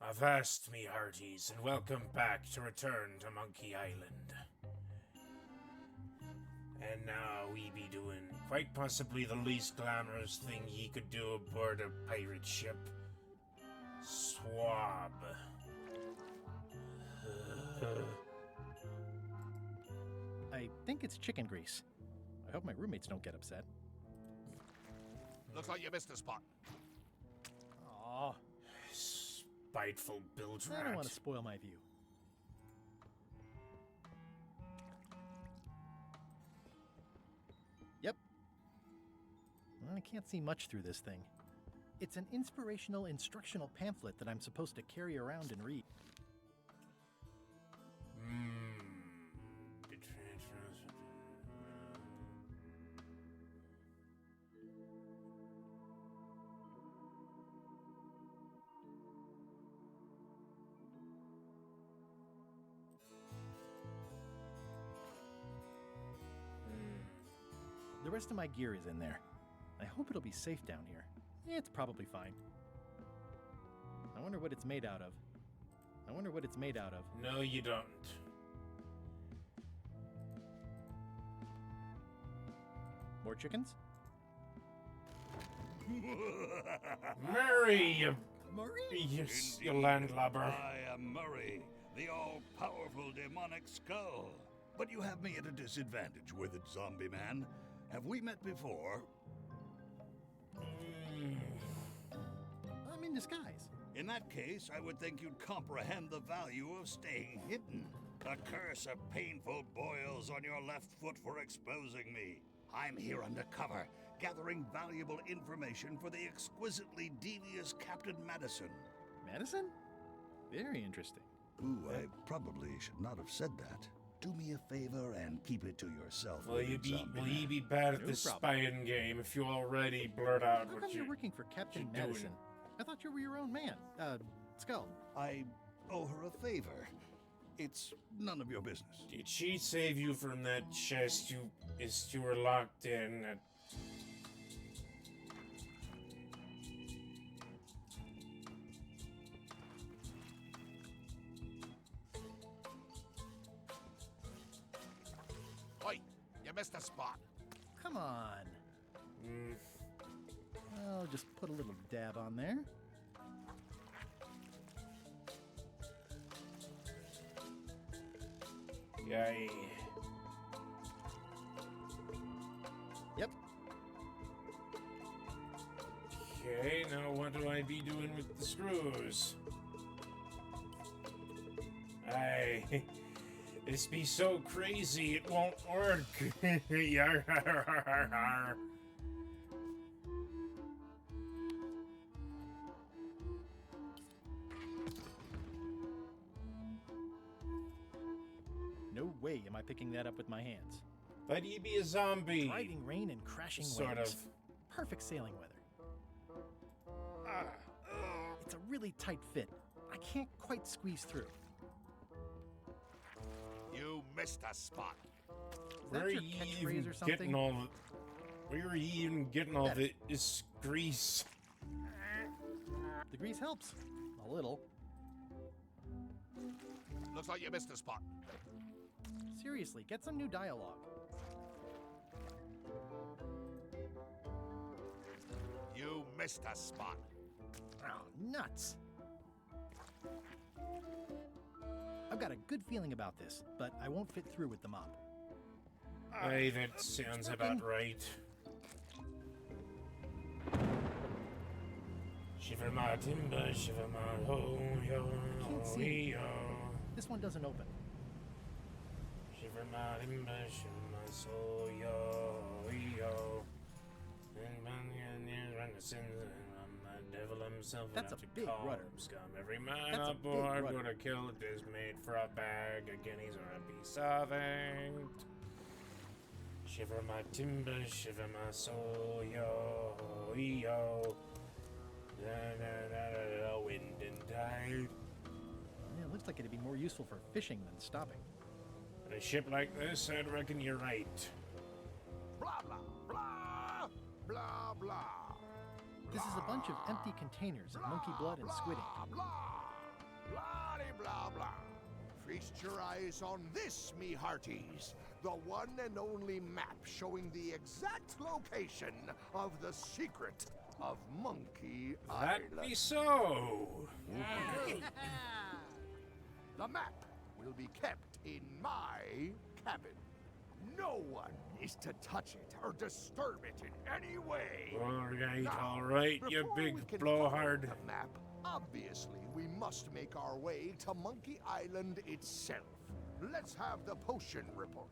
Avast me hearties, and welcome back to return to Monkey Island. And now we be doing quite possibly the least glamorous thing ye could do aboard a pirate ship. Swab. I think it's chicken grease. I hope my roommates don't get upset. Looks like you missed a spot. Aw, Spiteful bilge I don't rat. want to spoil my view. Yep. I can't see much through this thing. It's an inspirational instructional pamphlet that I'm supposed to carry around and read. The rest of my gear is in there. I hope it'll be safe down here. It's probably fine. I wonder what it's made out of. No, you don't. More chickens? Murry, you Murray? you landlubber. I am Murry, the all-powerful demonic skull. But you have me at a disadvantage with it, zombie man. Have we met before? I'm in disguise. In that case, I would think you'd comprehend the value of staying hidden. A curse of painful boils on your left foot for exposing me. I'm here undercover, gathering valuable information for the exquisitely devious Captain Madison. Madison? Very interesting. Ooh, I probably should not have said that. Do me a favor and keep it to yourself. Will you be bad at No this problem. spying game if you already blurt out How what come you're you... working for Captain you're doing? Madison? I thought you were your own man. Skull. I owe her a favor. It's none of your business. Did she save you from that chest you were locked in at... Oi, you missed a spot. Come on. I'll just put a little dab on there. Yay. Yep. Okay, now what do I be doing with the screws? This be so crazy it won't work. Yar, har, har, har, har. No way am I picking that up with my hands. But he be a zombie. Driving rain and crashing Sort waves. of. Perfect sailing weather. It's a really tight fit. I can't quite squeeze through. You missed a spot. Is Where that are your you catchphrase even or something? getting all the... Where are you even getting all this grease? The grease helps. A little. Looks like you missed a spot. Seriously, get some new dialogue. You missed a spot. Oh, nuts. I've got a good feeling about this, but I won't fit through with the mop. Aye, that sounds about right. Shiver my timber, shiver my ho, yo, Can't see. yo. This one doesn't open. Shiver my timber, shiver my soul, yo, yo. And run the sins and the devil himself. That's enough a to big call rudder. him scum. Every man That's a big aboard rudder. would have killed is made for a bag of guineas or a piece of ink. Shiver my timber, shiver my soul, yo, yo. Da, da, da, da, da, wind and tide. Yeah, it looks like it'd be more useful for fishing than stopping. On a ship like this, I'd reckon you're right. Blah, blah, blah, blah, blah. This is a bunch of empty containers of monkey blood and squid ink. Blah, blah. Feast your eyes on this, me hearties. The one and only map showing the exact location of the secret of Monkey That Island. be so. The map will be kept in my cabin. No one is to touch it or disturb it in any way. All right, you before big we can blowhard. follow the map, obviously we must make our way to Monkey Island itself. Let's have the potion report.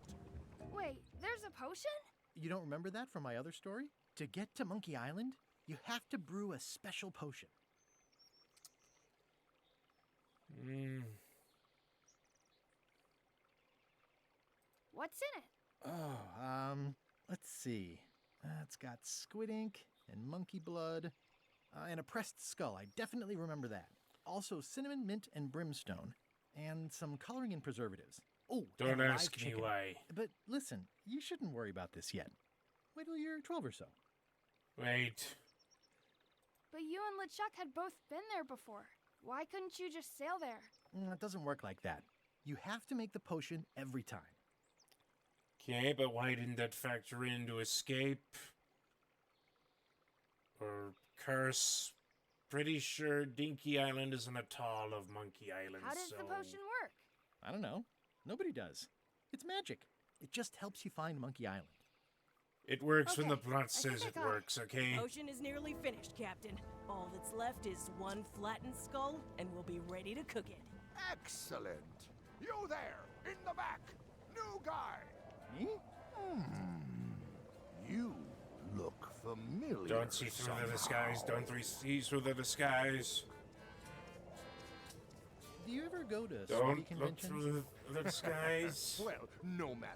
Wait, there's a potion? You don't remember that from my other story? To get to Monkey Island, you have to brew a special potion. What's in it? Oh, let's see. It's got squid ink and monkey blood and a pressed skull. I definitely remember that. Also cinnamon, mint, and brimstone, and some coloring and preservatives. Oh, Don't and live ask me chicken. why. But listen, you shouldn't worry about this yet. Wait till you're 12 or so. Wait. But you and LeChuck had both been there before. Why couldn't you just sail there? It doesn't work like that. You have to make the potion every time. Okay, but why didn't that factor into escape? Or curse? Pretty sure Dinky Island isn't at all of Monkey Island, How does so... the potion work? I don't know. Nobody does. It's magic. It just helps you find Monkey Island. It works when the Okay, plot I says think it I got it. works, okay? Potion is nearly finished, Captain. All that's left is one flattened skull, and we'll be ready to cook it. Excellent. You there, in the back. New guy. Me? You look familiar. Don't see through the disguise. somehow. Don't see through the disguise. Do you ever go to Don't Swinney look conventions? through the disguise. Well, no matter.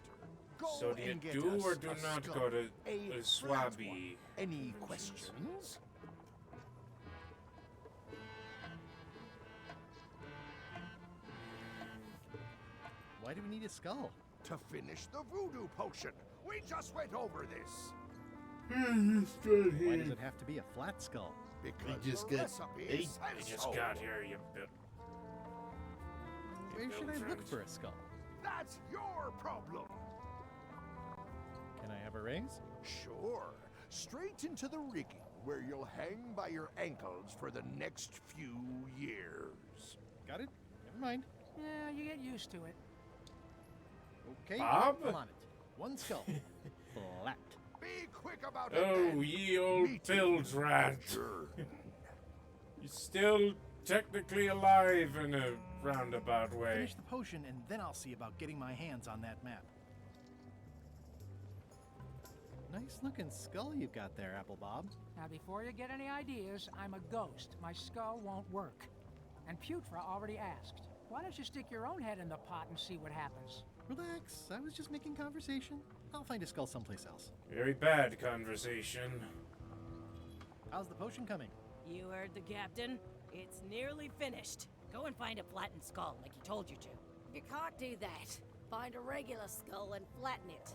Go So do you and get do us or do a not skull. go to A the flat Swabby? one. Any questions? Why do we need a skull? To finish the voodoo potion. We just went over this. Why does it have to be a flat skull? Because just the got recipe eight. says I just so. got here, you bit. Where should I look friend. for a skull? That's your problem. Can I have a raise? Sure. Straight into the rigging, where you'll hang by your ankles for the next few years. Got it? Never mind. Yeah, you get used to it. Okay, Bob? I'm on it. One skull. Flat. Be quick about it. Oh, then. ye old Meet bilge rat. Sure. You're still technically alive in a roundabout way. Finish the potion, and then I'll see about getting my hands on that map. Nice looking skull you've got there, Apple Bob. Now, before you get any ideas, I'm a ghost. My skull won't work. And Putra already asked. Why don't you stick your own head in the pot and see what happens? Relax, I was just making conversation. I'll find a skull someplace else. Very bad conversation. How's the potion coming? You heard the captain. It's nearly finished. Go and find a flattened skull, like he told you to. You can't do that. Find a regular skull and flatten it.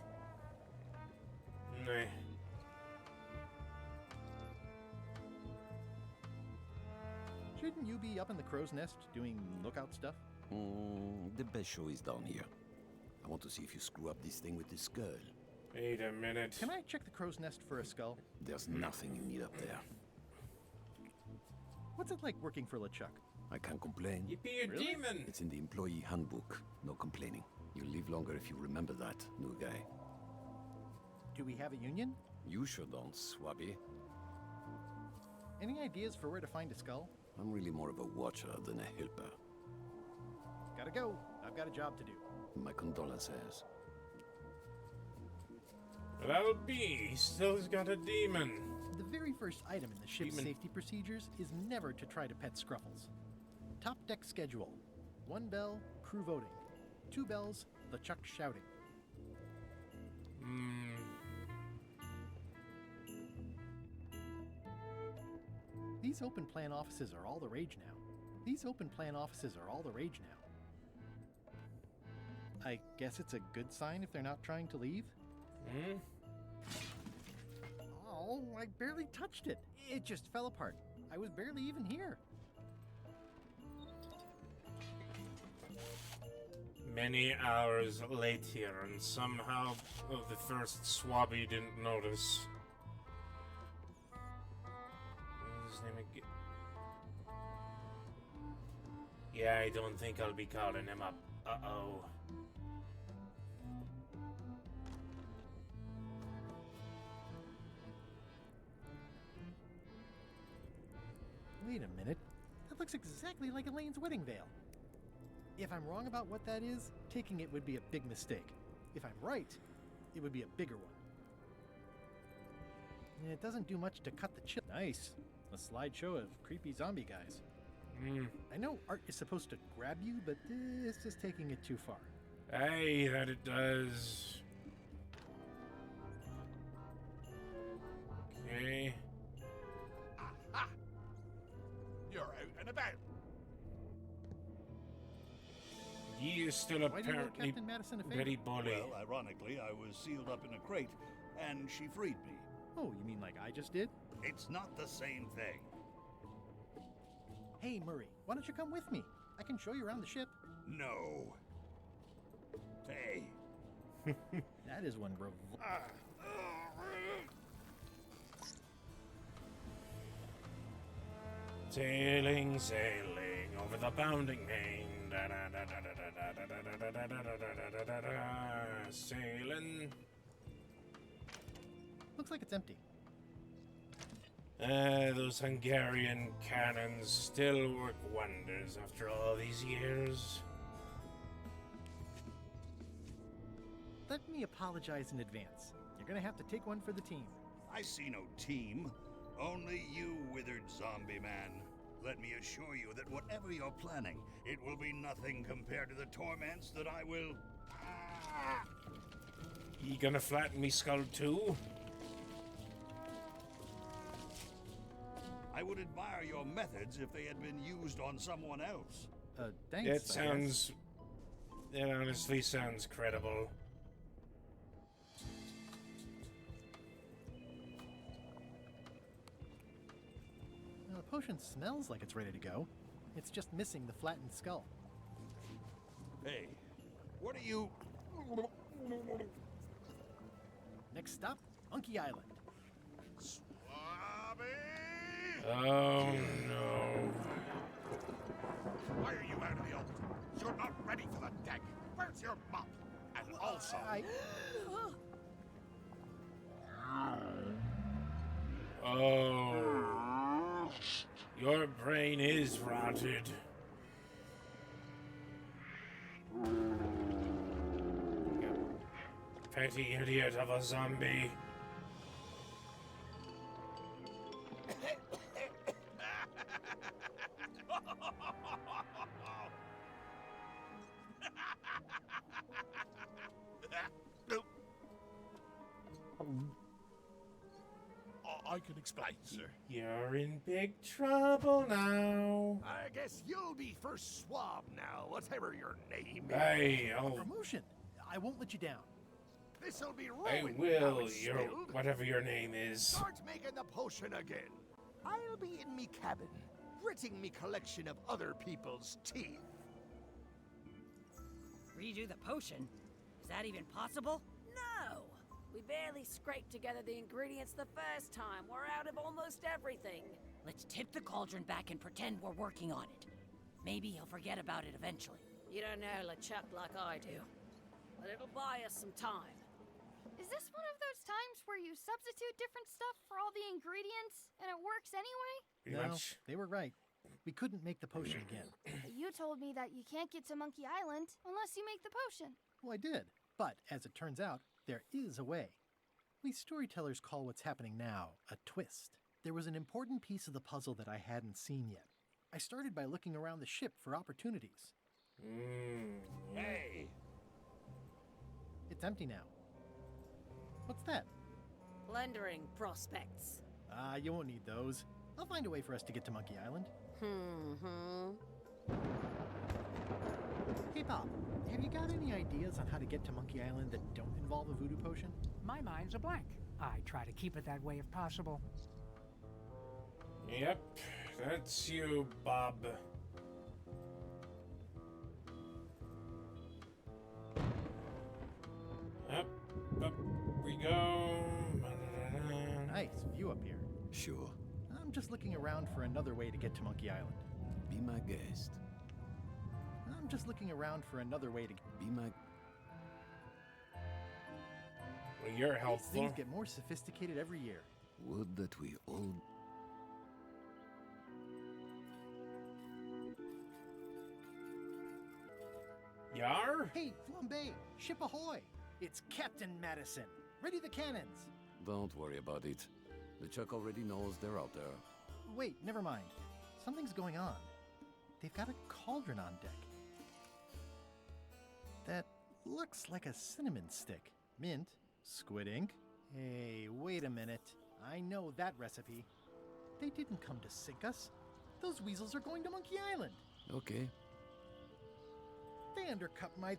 Nah. Shouldn't you be up in the crow's nest doing lookout stuff? The best show is down here. I want to see if you screw up this thing with the skull. Wait a minute. Can I check the crow's nest for a skull? There's nothing you need up there. What's it like working for LeChuck? I can't complain. Yippee, a Really? demon! It's in the employee handbook. No complaining. You'll live longer if you remember that, new guy. Do we have a union? You sure don't, Swabby. Any ideas for where to find a skull? I'm really more of a watcher than a helper. Gotta go. I've got a job to do. My condolences. But I'll be. He still's got a demon. The very first item in the ship's Demon. safety procedures is never to try to pet Scruffles. Top deck schedule. 1 bell, crew voting. 2 bells, LeChuck shouting. These open plan offices are all the rage now. These open plan offices are all the rage now. I guess it's a good sign if they're not trying to leave. Hmm? Oh, I barely touched it. It just fell apart. I was barely even here. many hours later, and somehow the first swabby didn't notice. What's his name again? Yeah, I don't think I'll be calling him up. Uh-oh. Wait a minute. That looks exactly like Elaine's wedding veil. If I'm wrong about what that is, taking it would be a big mistake. If I'm right, it would be a bigger one. It doesn't do much to cut the chill. Nice. A slideshow of creepy zombie guys. I know art is supposed to grab you, but this is taking it too far. Hey, that it does. Okay. Aha! You're out and about. He is still Why do you owe apparently Captain Madison a favor? very bully. Well, ironically, I was sealed up in a crate, and she freed me. Oh, you mean like I just did? It's not the same thing. Hey, Murray, why don't you come with me? I can show you around the ship. No. Hey. That is one Sailing, sailing over the bounding main. Sailing. Looks like it's empty. Those Hungarian cannons still work wonders after all these years. Let me apologize in advance. You're gonna have to take one for the team. I see no team. Only you, withered zombie man. Let me assure you that whatever you're planning, it will be nothing compared to the torments that I will... You gonna flatten me skull too? I would admire your methods if they had been used on someone else. Thanks. That sounds... That honestly sounds credible. The potion smells like it's ready to go. It's just missing the flattened skull. Hey, what are you... Next stop, Monkey Island. Swabby! Oh no. Why are you out of the oven? You're not ready for the deck. Where's your mop? And also... Oh. Your brain is rotted. Petty idiot of a zombie. I can explain, sir. You're in big trouble now. I guess you'll be first swab now, whatever your name is. Hey, oh, Promotion. I won't let you down. This'll be I ruined now will. it's Your spilled. whatever your name is. Start making the potion again. I'll be in me cabin, gritting me collection of other people's teeth. Redo the potion? Is that even possible? No! We barely scraped together the ingredients the first time. We're out of almost everything. Let's tip the cauldron back and pretend we're working on it. Maybe he'll forget about it eventually. You don't know LeChuck like I do. But it'll buy us some time. Is this one of those times where you substitute different stuff for all the ingredients and it works anyway? Pretty No, much. they were right. We couldn't make the potion again. But you told me that you can't get to Monkey Island unless you make the potion. Well, I did. But as it turns out, there is a way. We storytellers call what's happening now a twist. There was an important piece of the puzzle that I hadn't seen yet. I started by looking around the ship for opportunities. Hey! It's empty now. What's that? Plundering prospects. You won't need those. I'll find a way for us to get to Monkey Island. Hey, Bob, have you got any ideas on how to get to Monkey Island that don't involve a voodoo potion? My mind's a blank. I try to keep it that way if possible. Yep, that's you, Bob. we go. Nice view up here. Sure. I'm just looking around for another way to get to Monkey Island. Be my guest. I'm just looking around for another way to... Be my... Well, you're These helpful. things get more sophisticated every year. Would that we all... Yar? Hey, Flambe! Ship ahoy! It's Captain Madison. Ready the cannons. Don't worry about it. LeChuck already knows they're out there. Wait, never mind. Something's going on. They've got a cauldron on deck. That looks like a cinnamon stick. Mint, squid ink. Hey, wait a minute. I know that recipe. They didn't come to sink us. Those weasels are going to Monkey Island. Okay. They undercut my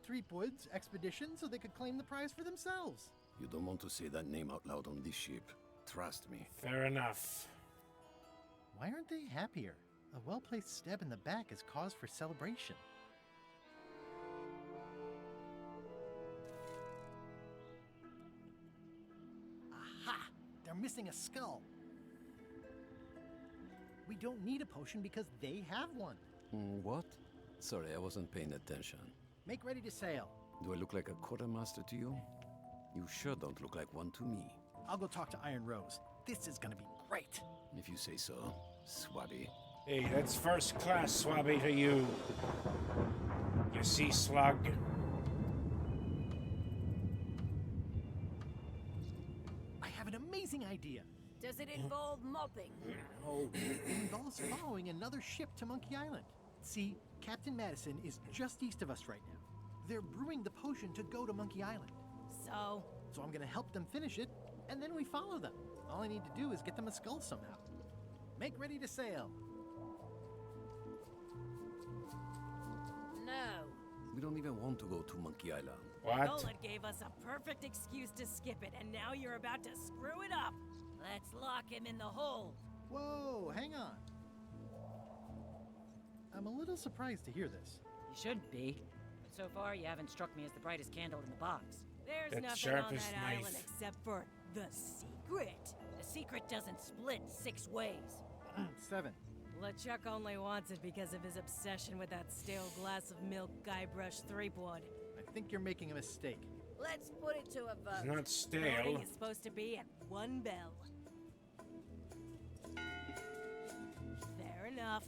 Three Woods expedition so they could claim the prize for themselves. You don't want to say that name out loud on this ship. Trust me. Fair enough. Why aren't they happier? A well-placed stab in the back is cause for celebration. Aha! They're missing a skull. We don't need a potion because they have one. What? Sorry, I wasn't paying attention. Make ready to sail. Do I look like a quartermaster to you? You sure don't look like one to me. I'll go talk to Iron Rose. This is gonna be great. If you say so, Swabby. Hey, that's first class, Swabby, to you. You sea slug. I have an amazing idea. Does it involve mopping? Oh, it involves following another ship to Monkey Island. See, Captain Madison is just east of us right now. They're brewing the potion to go to Monkey Island. So I'm gonna help them finish it, and then we follow them. All I need to do is get them a skull somehow. Make ready to sail. no. We don't even want to go to Monkey Island. What? Gullet gave us a perfect excuse to skip it, and now you're about to screw it up. Let's lock him in the hold. Whoa, hang on. I'm a little surprised to hear this. You shouldn't be. So far, you haven't struck me as the brightest candle in the box. There's That nothing sharp on as that knife. island except for the secret. The secret doesn't split 6 ways. 7. LeChuck only wants it because of his obsession with that stale glass of milk Guybrush Threepwood. I think you're making a mistake. Let's put it to a It's vote. not Voting stale. is supposed to be at 1 bell. Fair enough.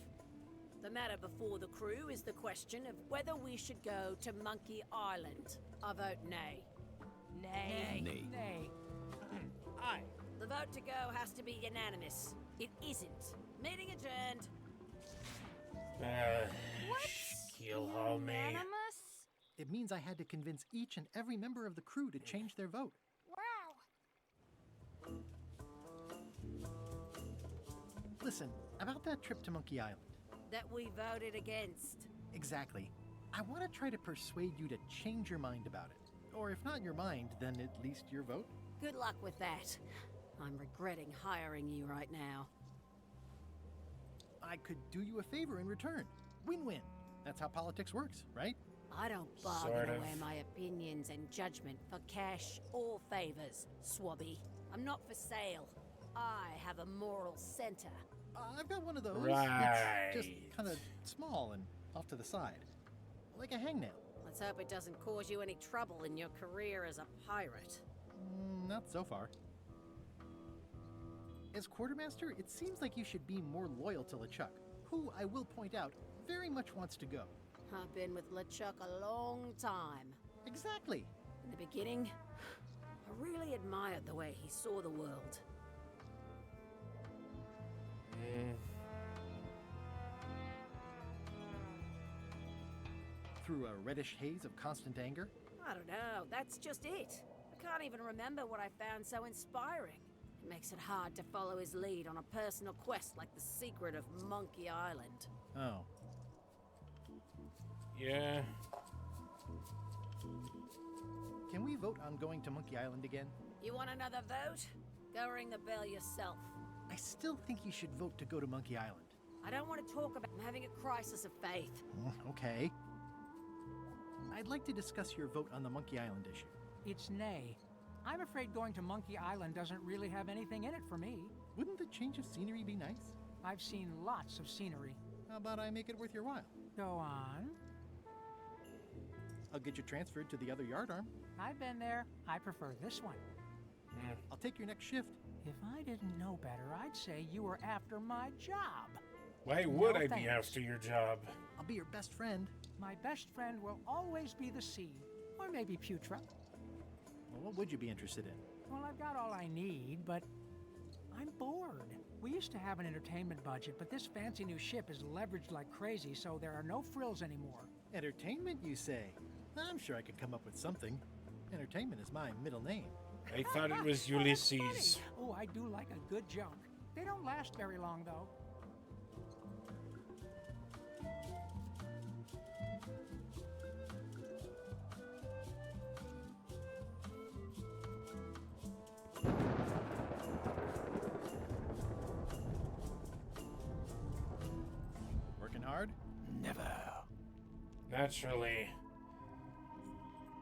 The matter before the crew is the question of whether we should go to Monkey Island. I vote nay. Nay. Nay. Nay. Aye. The vote to go has to be unanimous. It isn't. Meeting adjourned. Keelhaul me. Unanimous? It means I had to convince each and every member of the crew to change their vote. Wow. Listen, about that trip to Monkey Island. That we voted against. Exactly. I want to try to persuade you to change your mind about it. Or if not your mind, then at least your vote. Good luck with that. I'm regretting hiring you right now. I could do you a favor in return. Win-win. That's how politics works, right? I don't bargain Sort of. away my opinions and judgment for cash or favors, Swabby. I'm not for sale. I have a moral center. I've got one of those. Right. It's just kind of small and off to the side. Like a hangnail. Let's hope it doesn't cause you any trouble in your career as a pirate. Not so far. As quartermaster, it seems like you should be more loyal to LeChuck, who, I will point out, very much wants to go. I've been with LeChuck a long time. Exactly. In the beginning, I really admired the way he saw the world. Through a reddish haze of constant anger. I don't know, that's just it. I can't even remember what I found so inspiring. It makes it hard to follow his lead on a personal quest like the secret of Monkey Island. Oh. Yeah. Can we vote on going to Monkey Island again? You want another vote? Go ring the bell yourself. I still think you should vote to go to Monkey Island. I don't want to talk about having a crisis of faith. Okay. I'd like to discuss your vote on the Monkey Island issue. It's nay. I'm afraid going to Monkey Island doesn't really have anything in it for me. Wouldn't the change of scenery be nice? I've seen lots of scenery. How about I make it worth your while? Go on. I'll get you transferred to the other yard arm. I've been there. I prefer this one. I'll take your next shift. If I didn't know better, I'd say you were after my job. Why would No I be thanks. after your job? I'll be your best friend. My best friend will always be the sea. Or maybe Putra. Well, what would you be interested in? Well, I've got all I need, but I'm bored. We used to have an entertainment budget, but this fancy new ship is leveraged like crazy, so there are no frills anymore. Entertainment, you say? I'm sure I could come up with something. Entertainment is my middle name. I thought it was Oh, that's Ulysses. funny. Oh, I do like a good joke. They don't last very long, though. Working hard? Never. Naturally.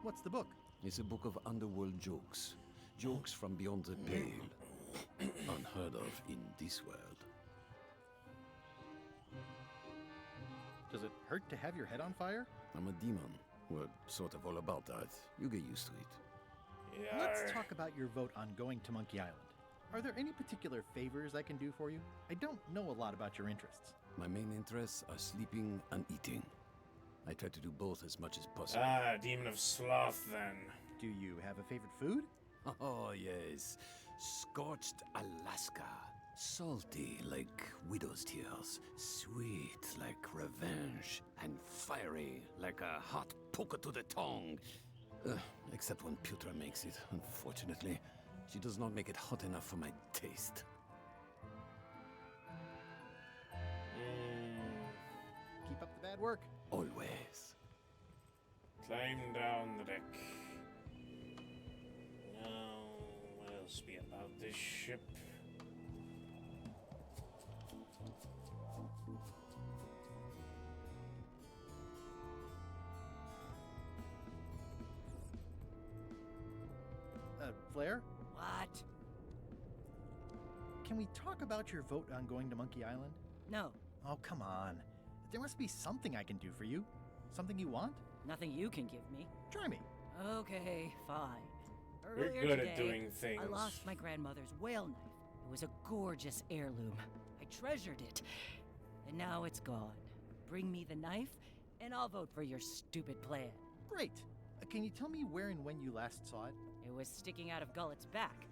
What's the book? It's a book of underworld jokes. Jokes from beyond the pale. Unheard of in this world. Does it hurt to have your head on fire? I'm a demon. We're sort of all about that. You get used to it. Yeah. Let's talk about your vote on going to Monkey Island. Are there any particular favors I can do for you? I don't know a lot about your interests. My main interests are sleeping and eating. I try to do both as much as possible. Ah, Demon of Sloth, then. Do you have a favorite food? Oh, yes. Scorched Alaska. Salty like widow's tears. Sweet like revenge. And fiery like a hot poker to the tongue. Except when Putra makes it, unfortunately. She does not make it hot enough for my taste. Keep up the bad work. Always. Climb down the deck. Now, what else be about this ship? Flair, What? can we talk about your vote on going to Monkey Island? No, Oh, come on. There must be something I can do for you. Something you want? nothing you can give me. Try me. Okay, fine. You're Earlier good today, at doing things. I lost my grandmother's whale knife. It was a gorgeous heirloom. I treasured it. And now it's gone. Bring me the knife, and I'll vote for your stupid plan. Great. Can you tell me where and when you last saw it? It was sticking out of Gullet's back,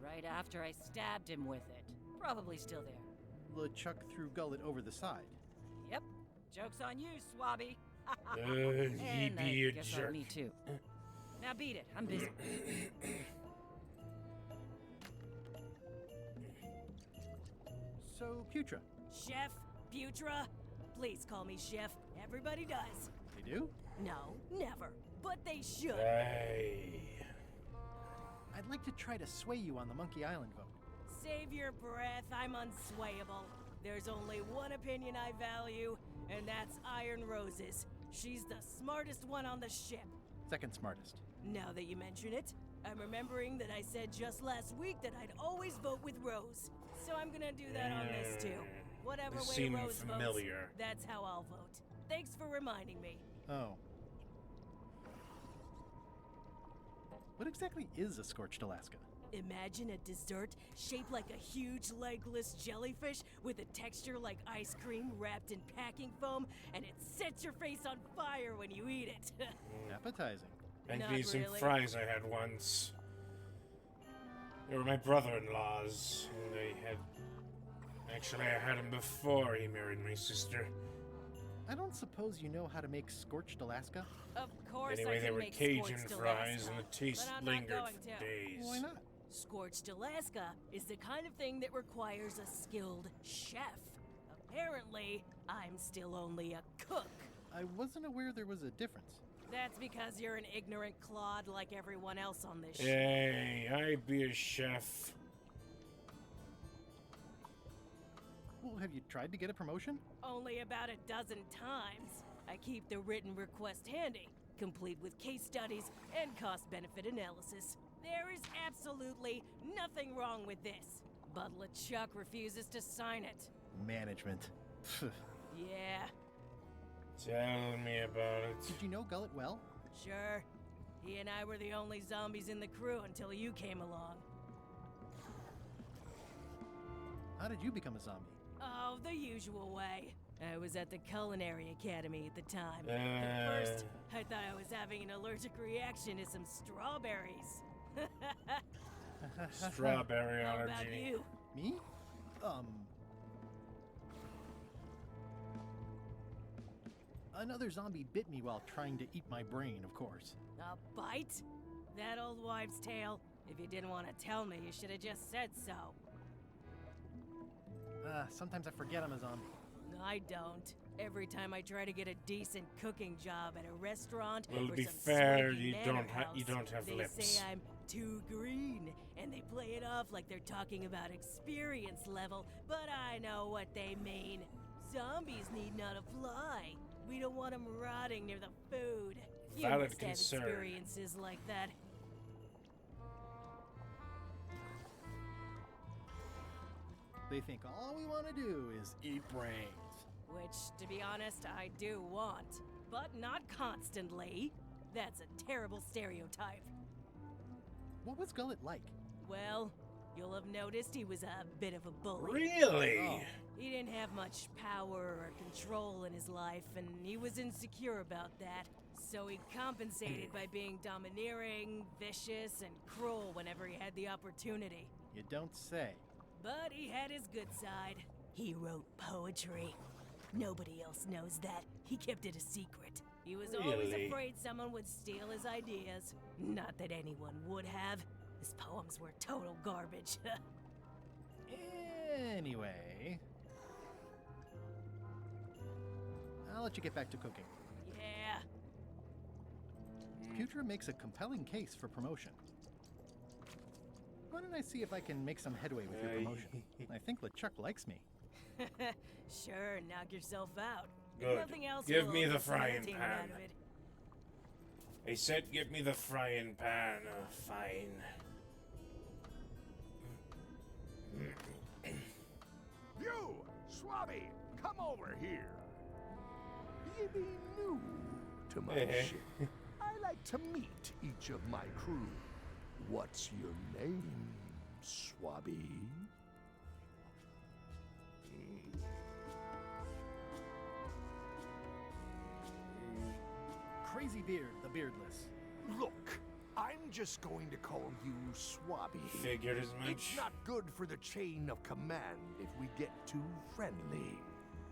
right after I stabbed him with it. Probably still there. LeChuck threw Gullet over the side. Yep. Joke's on you, Swabby. He And be I a guess jerk. on me too. Now beat it. I'm busy. So, Putra, Chef, Putra, please call me Chef. Everybody does. they do? No, never. But they should. Hey. I'd like to try to sway you on the Monkey Island vote. Save your breath. I'm unswayable. There's only one opinion I value, and that's Iron Rose's. She's the smartest one on the ship. Second smartest. Now that you mention it, I'm remembering that I said just last week that I'd always vote with Rose. So I'm gonna do that on this too. Whatever This way seemed Rose familiar. votes, that's how I'll vote. Thanks for reminding me. Oh. What exactly is a scorched Alaska? Imagine a dessert shaped like a huge legless jellyfish with a texture like ice cream wrapped in packing foam, and it sets your face on fire when you eat it. Appetizing. And Not these some really. fries I had once. They were my brother-in-law's. And they had... Actually, I had him before he married my sister. I don't suppose you know how to make scorched Alaska? Of course Anyway, I they can were make Cajun scorched fries, Alaska, and the taste but I'm not lingered going for to. days. Why not? Scorched Alaska is the kind of thing that requires a skilled chef. Apparently, I'm still only a cook. I wasn't aware there was a difference. That's because you're an ignorant clod like everyone else on this ship. Hey, I be a chef. Well, have you tried to get a promotion? Only about a dozen times. I keep the written request handy, complete with case studies and cost-benefit analysis. There is absolutely nothing wrong with this. But LeChuck refuses to sign it. Management. Yeah, Tell me about it. Did you know Gullet well? sure. He and I were the only zombies in the crew until you came along. How did you become a zombie? Oh, the usual way. I was at the Culinary Academy at the time. At first, I thought I was having an allergic reaction to some strawberries. Strawberry How about allergy. you? Me? Another zombie bit me while trying to eat my brain, of course. A bite? That old wives' tale? If you didn't want to tell me, you should have just said so. Sometimes I forget I'm a zombie. I don't. Every time I try to get a decent cooking job at a restaurant Well, to or be some fair, swanky you manor don't house, have they lips. say I'm too green, and they play it off like they're talking about experience level, but I know what they mean. Zombies need not apply. We don't want them rotting near the food. You Valid must have concern. experiences like that. They think all we want to do is eat brains. Which, to be honest, I do want. But not constantly. That's a terrible stereotype. What was Gullet like? Well, you'll have noticed he was a bit of a bully. Really? Oh. He didn't have much power or control in his life, and he was insecure about that. So he compensated by being domineering, vicious, and cruel whenever he had the opportunity. You don't say. But he had his good side. He wrote poetry. Nobody else knows that. He kept it a secret. He was always Really? afraid someone would steal his ideas. Not that anyone would have. His poems were total garbage. Anyway, I'll let you get back to cooking. Yeah. Putra makes a compelling case for promotion. Why don't I see if I can make some headway with your promotion? I think LeChuck likes me. Sure, knock yourself out. Good. Nothing else Give will me the get frying entertainment pan. out of it. I said give me the frying pan. Fine. You, Swabby, come over here. You be new to my ship. I like to meet each of my crew. What's your name, Swabby? Crazy Beard, the Beardless. Look, I'm just going to call you Swabby. Figured as much. It's not good for the chain of command if we get too friendly.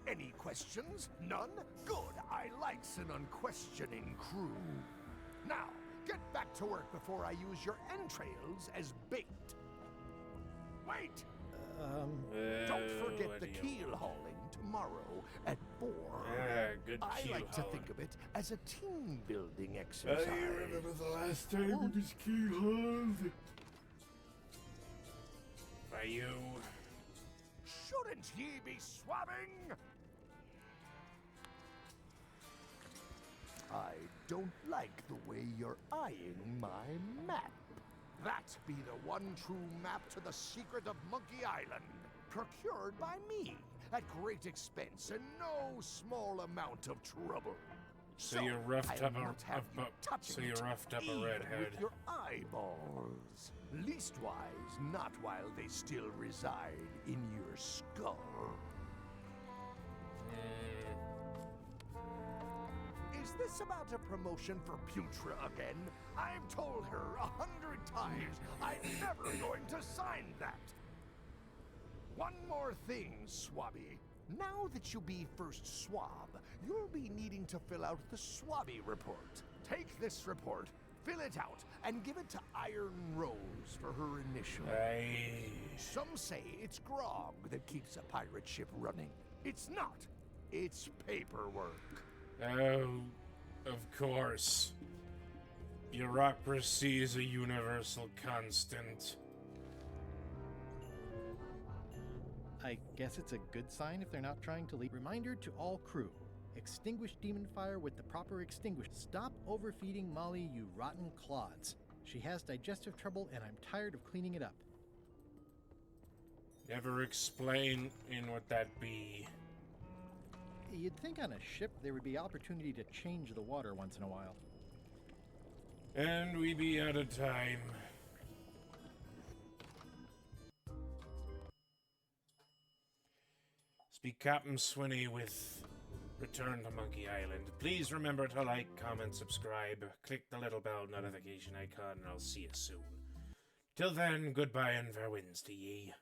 Any questions? None? Good. I likes an unquestioning crew. Now, get back to work before I use your entrails as bait. Wait! Don't forget what the do you keel want? hauling tomorrow at 4. Good I keel like to hauling. think of it as a team-building I exercise. remember the last time we was keel hauled. By you. Shouldn't ye be swabbing? I don't like the way you're eyeing my map. That be the one true map to the secret of Monkey Island, procured by me at great expense and no small amount of trouble. So you roughed I'll up a- not have you a- touching so you it, roughed up a even redhead. with your eyeballs. Leastwise, not while they still reside in your skull. Is this about a promotion for Putra again? I've told her 100 times I'm never going to sign that. One more thing, Swabby. Now that you be first swab, you'll be needing to fill out the Swabby report. Take this report, fill it out, and give it to Iron Rose for her initial. Some say it's grog that keeps a pirate ship running. It's not. It's paperwork. Oh, of course. Bureaucracy is a universal constant. I guess it's a good sign if they're not trying to leak. Reminder to all crew. Extinguish demon fire with the proper extinguish. Stop overfeeding Molly, you rotten clods. She has digestive trouble, and I'm tired of cleaning it up. Never explain in what that be. You'd think on a ship there would be opportunity to change the water once in a while. And we be out of time. Speak Captain Swinney with Return to Monkey Island. Please remember to like, comment, subscribe, click the little bell notification icon, and I'll see you soon. Till then, goodbye and farewells to ye.